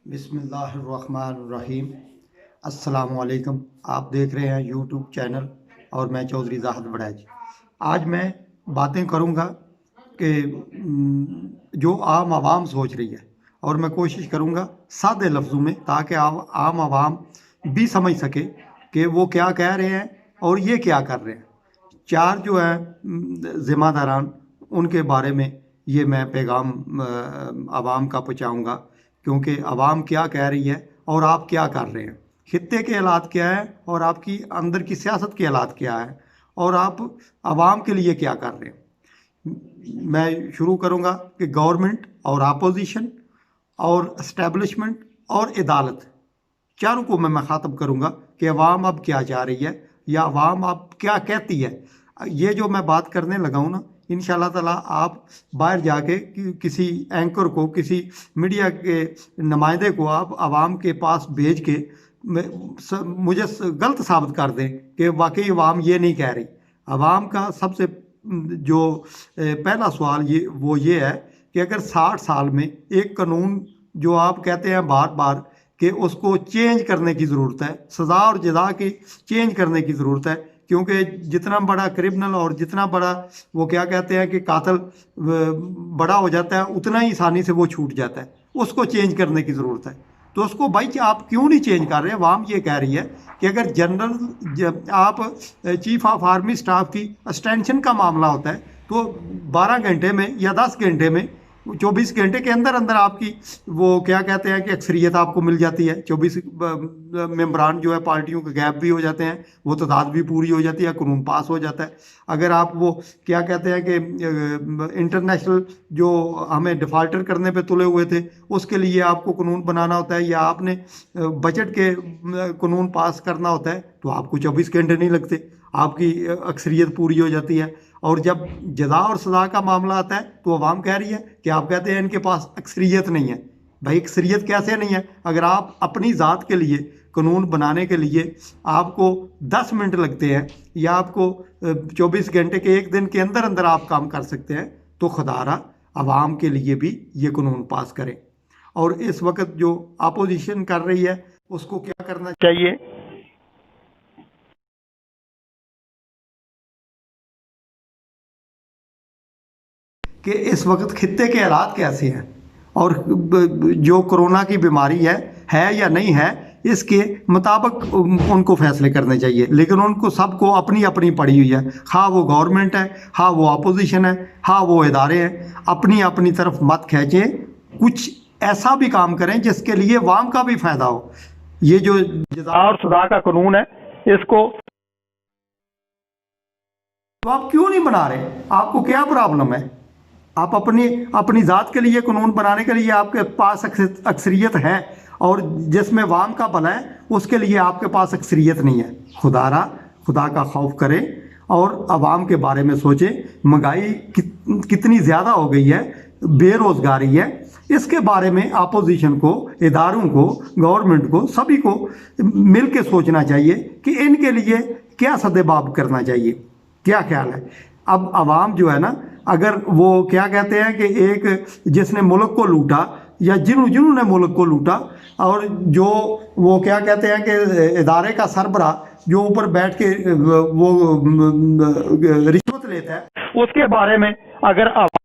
बिस्मिल्लाहिर्रहमानिर्रहीम। अस्सलामुअलैकुम। आप देख रहे हैं यूट्यूब चैनल और मैं चौधरी ज़ाहिद बड़ैच। आज मैं बातें करूंगा कि जो आम आवाम सोच रही है, और मैं कोशिश करूंगा सादे लफ्ज़ों में, ताकि आम आवाम भी समझ सके कि वो क्या कह रहे हैं और ये क्या कर रहे हैं। चार जो है ज़िम्मेदारान, उनके बारे में ये मैं पैगाम आवाम का पहुँचाऊँगा, क्योंकि आवाम क्या कह रही है और आप क्या कर रहे हैं, खित्ते के हालात क्या है और आपकी अंदर की सियासत के हालात क्या है, और आप आवाम के लिए क्या कर रहे हैं। मैं शुरू करूँगा कि गवर्नमेंट और अपोजिशन और इस्टेब्लिशमेंट और अदालत, चारों को मैं मुखातब करूँगा कि अवाम अब क्या चाह रही है या अवाम अब क्या कहती है। ये जो मैं बात करने लगा हूँ ना, इंशाल्लाह ताला आप बाहर जाके किसी एंकर को, किसी मीडिया के नुमाइंदे को आप आवाम के पास भेज के मुझे गलत साबित कर दें कि वाकई आवाम ये नहीं कह रही। आवाम का सबसे जो पहला सवाल ये है कि अगर 60 साल में एक कानून जो आप कहते हैं बार बार कि उसको चेंज करने की ज़रूरत है, सज़ा और जज़ा की चेंज करने की ज़रूरत है, क्योंकि जितना बड़ा क्रिमिनल और जितना बड़ा वो क्या कहते हैं कि कातिल बड़ा हो जाता है, उतना ही आसानी से वो छूट जाता है। उसको चेंज करने की ज़रूरत है। तो उसको भाई आप क्यों नहीं चेंज कर रहे हैं। आवाम ये कह रही है कि अगर जनरल आप चीफ ऑफ आर्मी स्टाफ की एक्सटेंशन का मामला होता है तो 12 घंटे में या 10 घंटे में, 24 घंटे के अंदर अंदर आपकी वो क्या कहते हैं कि अक्सरियत आपको मिल जाती है। 24 मेंबरान जो है पार्टियों के गैप भी हो जाते हैं, वो तादाद भी पूरी हो जाती है, कानून पास हो जाता है। अगर आप वो क्या कहते हैं कि इंटरनेशनल जो हमें डिफ़ाल्टर करने पे तुले हुए थे, उसके लिए आपको कानून बनाना होता है, या आपने बजट के कानून पास करना होता है, तो आपको 24 घंटे नहीं लगते, आपकी अक्सरियत पूरी हो जाती है। और जब जज़ा और सज़ा का मामला आता है तो अवाम कह रही है कि आप कहते हैं इनके पास अक्सरियत नहीं है। भाई अक्सरियत कैसे नहीं है? अगर आप अपनी ज़ात के लिए कानून बनाने के लिए आपको 10 मिनट लगते हैं, या आपको 24 घंटे के एक दिन के अंदर अंदर आप काम कर सकते हैं, तो खुदारा अवाम के लिए भी ये कानून पास करें। और इस वक्त जो अपोजिशन कर रही है उसको क्या करना चाहिए कि इस वक्त खित्ते के हालात कैसे हैं, और जो कोरोना की बीमारी है या नहीं है, इसके मुताबिक उनको फैसले करने चाहिए। लेकिन उनको सबको अपनी अपनी पड़ी हुई है, हाँ वो गवर्नमेंट है, हाँ वो अपोजिशन है, हाँ वो इदारे हैं। अपनी अपनी तरफ मत खींचें, कुछ ऐसा भी काम करें जिसके लिए वाम का भी फायदा हो। ये जो जज़ा और सज़ा का कानून है, इसको तो आप क्यों नहीं बना रहे? आपको क्या प्रॉब्लम है? आप अपनी अपनी ज़ात के लिए कानून बनाने के लिए आपके पास अक्सरियत है, और जिसमें वाम का भला है उसके लिए आपके पास अक्सरियत नहीं है। खुदा का खौफ करें और आवाम के बारे में सोचें। महंगाई कितनी ज़्यादा हो गई है, बेरोज़गारी है, इसके बारे में अपोजिशन को, इदारों को, गवर्नमेंट को, सभी को मिल के सोचना चाहिए कि इनके लिए क्या सद्देबाब करना चाहिए। क्या ख्याल है? अब आवाम जो है ना, अगर वो क्या कहते हैं कि एक जिसने मुल्क को लूटा, या जिन्होंने मुल्क को लूटा, और जो वो क्या कहते हैं कि इदारे का सरबरा जो ऊपर बैठ के वो रिश्वत लेता है, उसके बारे में अगर आवाम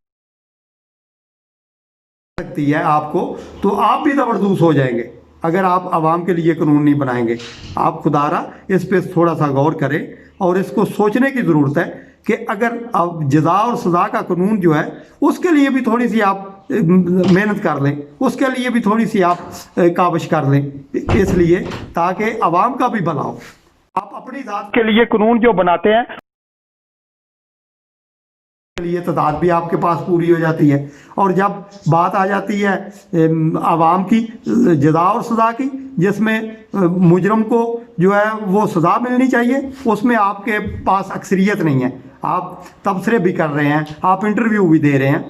सकती है आपको, तो आप भी जबरदस्त हो जाएंगे अगर आप आवाम के लिए कानून नहीं बनाएंगे। आप खुदारा इस पर थोड़ा सा गौर करें, और इसको सोचने की ज़रूरत है कि अगर अब जज़ा और सज़ा का कानून जो है उसके लिए भी थोड़ी सी आप मेहनत कर लें, उसके लिए भी थोड़ी सी आप काविश कर लें, इसलिए ताकि आवाम का भी भला हो। आप अपनी ज़ात के लिए कानून जो बनाते हैं के लिए तादाद भी आपके पास पूरी हो जाती है। और जब बात आ जाती है आवाम की जज़ा और सज़ा की, जिसमें मुजरम को जो है वो सज़ा मिलनी चाहिए, उसमें आपके पास अक्सरियत नहीं है। आप तबसरे भी कर रहे हैं, आप इंटरव्यू भी दे रहे हैं,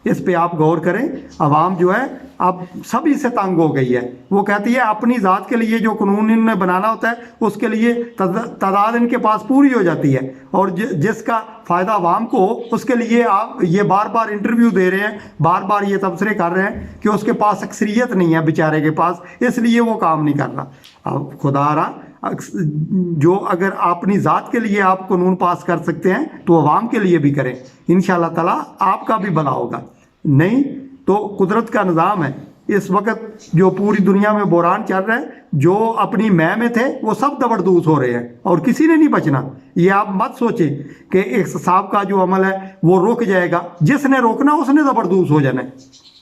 इस पे आप गौर करें। अवाम जो है अब सभी से तंग हो गई है। वो कहती है अपनी ज़ात के लिए जो कानून इन्हें बनाना होता है उसके लिए तादाद इनके पास पूरी हो जाती है, और जिसका फ़ायदा अवाम को हो उसके लिए आप ये बार बार इंटरव्यू दे रहे हैं, बार बार ये तबसरे कर रहे हैं कि उसके पास अक्सरियत नहीं है बेचारे के पास, इसलिए वो काम नहीं कर रहा। अब खुदा रहा जो अगर अपनी ज़ात के लिए आप कानून पास कर सकते हैं तो अवाम के लिए भी करें, इंशाअल्लाह ताला आपका भी भला होगा। नहीं तो कुदरत का निज़ाम है। इस वक्त जो पूरी दुनिया में बुरान चल रहा है, जो अपनी मैं में थे वो सब दबरदूस हो रहे हैं और किसी ने नहीं बचना। ये आप मत सोचें कि एहतसाब का जो अमल है वो रुक जाएगा, जिसने रोकना उसने ज़बरदूस हो जाना है।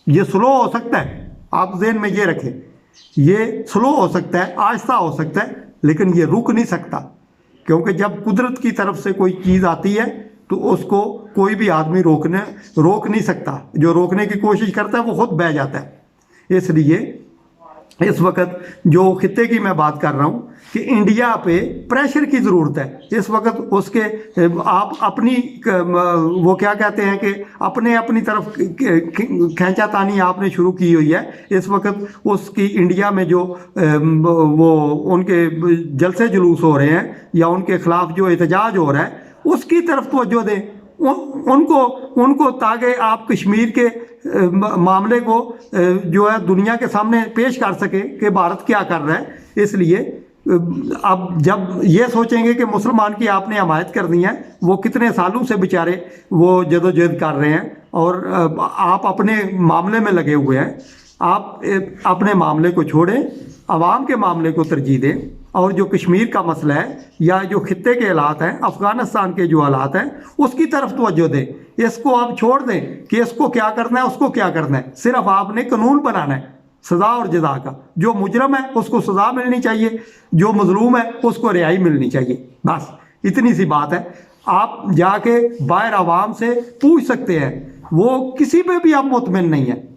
ये स्लो हो सकता है, आप ज़हन में ये रखें, ये स्लो हो सकता है, आहिस्ता हो सकता है, लेकिन ये रुक नहीं सकता, क्योंकि जब कुदरत की तरफ से कोई चीज़ आती है तो उसको कोई भी आदमी रोक नहीं सकता। जो रोकने की कोशिश करता है वो खुद बह जाता है। इसलिए इस वक्त जो खित्ते की मैं बात कर रहा हूँ कि इंडिया पे प्रेशर की ज़रूरत है इस वक्त। उसके आप अपनी वो क्या कहते हैं कि अपनी तरफ खींचातानी आपने शुरू की हुई है इस वक्त। उसकी इंडिया में जो वो उनके जलसे जुलूस हो रहे हैं या उनके ख़िलाफ़ जो एहतजाज हो रहा है उसकी तरफ तवज्जो दें उनको ताकि आप कश्मीर के मामले को जो है दुनिया के सामने पेश कर सके कि भारत क्या कर रहा है। इसलिए अब जब ये सोचेंगे कि मुसलमान की आपने हमायत करनी है, वो कितने सालों से बेचारे वो जदोजहद कर रहे हैं और आप अपने मामले में लगे हुए हैं। आप अपने मामले को छोड़ें, आवाम के मामले को तरजीह दें, और जो कश्मीर का मसला है या जो खित्ते के हालात हैं, अफ़गानिस्तान के जो हालात हैं, उसकी तरफ तवज्जो दें। इसको आप छोड़ दें कि इसको क्या करना है उसको क्या करना है। सिर्फ आपने कानून बनाना है सज़ा और जज़ा का। जो मुजरम है उसको सज़ा मिलनी चाहिए, जो मजलूम है उसको रिहाई मिलनी चाहिए, बस इतनी सी बात है। आप जाके बाहर आवाम से पूछ सकते हैं, वो किसी पे भी आप मुतमिन नहीं है,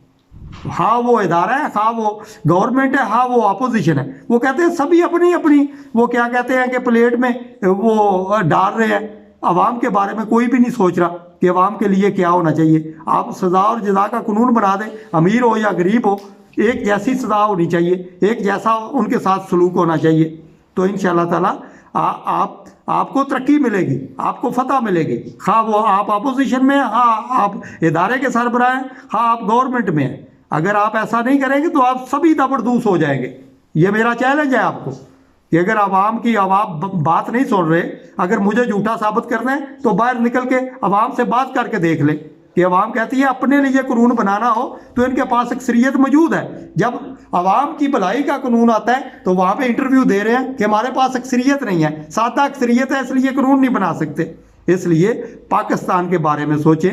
हाँ वो इदारा है, हाँ वो गवर्नमेंट है, हाँ वो अपोजिशन है, वो कहते हैं सभी अपनी अपनी वो क्या कहते हैं कि प्लेट में वो डाल रहे हैं। अवाम के बारे में कोई भी नहीं सोच रहा कि अवाम के लिए क्या होना चाहिए। आप सज़ा और जज़ा का कानून बना दें, अमीर हो या गरीब हो एक जैसी सज़ा होनी चाहिए, एक जैसा उनके साथ सलूक होना चाहिए। तो इंशाअल्लाह ताला आपको तरक्की मिलेगी, आपको फतह मिलेगी। हाँ वो आप अपोजिशन में हैं, हाँ आप इदारे के सरबराह हैं, हाँ आप गवर्नमेंट में हैं। अगर आप ऐसा नहीं करेंगे तो आप सभी दबरदूस हो जाएंगे। ये मेरा चैलेंज है आपको कि अगर आवाम की बात नहीं सुन रहे, अगर मुझे झूठा साबित करना है तो बाहर निकल के आवाम से बात करके देख ले कि आवाम कहती है अपने लिए कानून बनाना हो तो इनके पास अक्सरियत मौजूद है। जब आवाम की भलाई का कानून आता है तो वहाँ पे इंटरव्यू दे रहे हैं कि हमारे पास अक्सरियत नहीं है, सादा अक्सरियत है इसलिए कानून नहीं बना सकते। इसलिए पाकिस्तान के बारे में सोचें,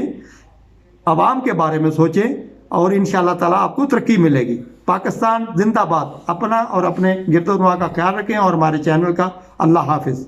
आवाम के बारे में सोचें और इंशाअल्लाह ताला आपको तरक्की मिलेगी। पाकिस्तान जिंदाबाद। अपना और अपने गिरदोनवा का ख्याल रखें और हमारे चैनल का। अल्लाह हाफिज़।